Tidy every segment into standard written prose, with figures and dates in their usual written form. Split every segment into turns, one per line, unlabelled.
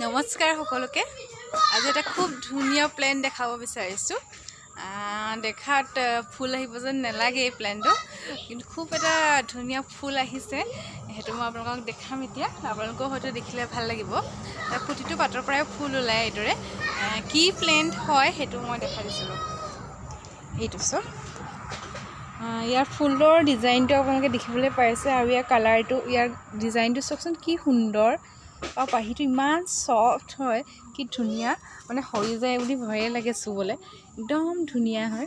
নমস্কাৰ সকলোকে। আজি এটা খুব ধুনীয়া প্লেন দেখাব বিচাৰিছোঁ। দেখাত ফুল আহিব যেন নালাগে এই প্লেনটো, কিন্তু খুব এটা ধুনীয়া ফুল আহিছে। সেইটো মই আপোনালোকক দেখাম এতিয়া। আপোনালোকেও হয়তো দেখিলে ভাল লাগিব। তাৰ প্ৰতিটো পাতৰ পৰাই ফুল ওলায় এইদৰে। কি প্লেন্ট হয় সেইটো মই দেখাই দিছিলোঁ। এইটো চব ইয়াৰ ফুলৰ ডিজাইনটো আপোনালোকে দেখিবলৈ পাইছে, আৰু ইয়াৰ কালাৰটো, ইয়াৰ ডিজাইনটো চাওকচোন কি সুন্দৰ। আৰু পাহিটো ইমান ছফ্ট হয়, কি ধুনীয়া, মানে সৰি যায় বুলি ভয়ে লাগে চুবলৈ। একদম ধুনীয়া হয়।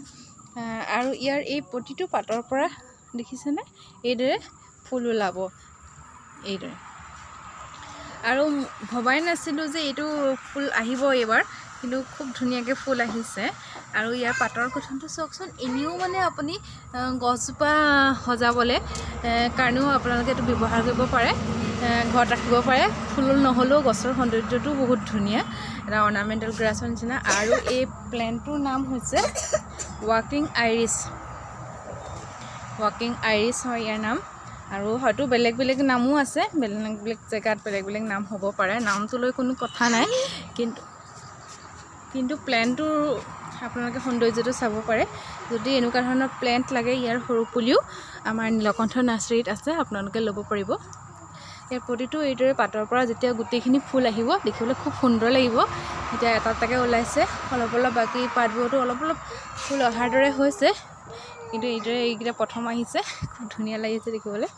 আৰু ইয়াৰ এই প্ৰতিটো পাতৰ পৰা দেখিছেনে এইদৰে ফুল ওলাব এইদৰে। আৰু ভবাই নাছিলোঁ যে এইটো ফুল আহিব এইবাৰ, কিন্তু খুব ধুনীয়াকৈ ফুল আহিছে। আৰু ইয়াৰ পাতৰ গঠনটো চাওকচোন। এনেও মানে আপুনি গছজোপা সজাবলৈ কাৰণেও আপোনালোকে এইটো ব্যৱহাৰ কৰিব পাৰে, ঘৰত ৰাখিব পাৰে। ফুল নহ'লেও গছৰ সৌন্দৰ্যটো বহুত ধুনীয়া, এটা অৰ্নামেণ্টেল গ্ৰাছৰ নিচিনা। আৰু এই প্লেণ্টটোৰ নাম হৈছে ৱাকিং আইৰিছ। ৱাকিং আইৰিছ হয় ইয়াৰ নাম। আৰু হয়তো বেলেগ বেলেগ নামো আছে, বেলেগ বেলেগ জেগাত বেলেগ বেলেগ নাম হ'ব পাৰে, নামটো লৈ কোনো কথা নাই। কিন্তু প্লেণ্টটোৰ আপোনালোকে সৌন্দৰ্যটো চাব পাৰে। যদি এনেকুৱা ধৰণৰ প্লেণ্ট লাগে, ইয়াৰ সৰু পুলিও আমাৰ নীলকণ্ঠ নাৰ্চাৰীত আছে, আপোনালোকে ল'ব পাৰিব। ইয়াৰ প্ৰতিটো এইদৰে পাতৰ পৰা যেতিয়া গোটেইখিনি ফুল আহিব, দেখিবলৈ খুব সুন্দৰ লাগিব। এতিয়া এটা এটাকৈ ওলাইছে, অলপ অলপ বাকী পাতবোৰতো অলপ অলপ ফুল অহাৰ দৰে হৈছে, কিন্তু এইদৰে এইকেইটা প্ৰথম আহিছে। খুব ধুনীয়া লাগিছে দেখিবলৈ।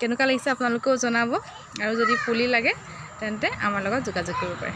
কেনেকুৱা লাগিছে আপোনালোকেও জনাব। আৰু যদি পুলি লাগে তেন্তে আমাৰ লগত যোগাযোগ কৰিব পাৰে।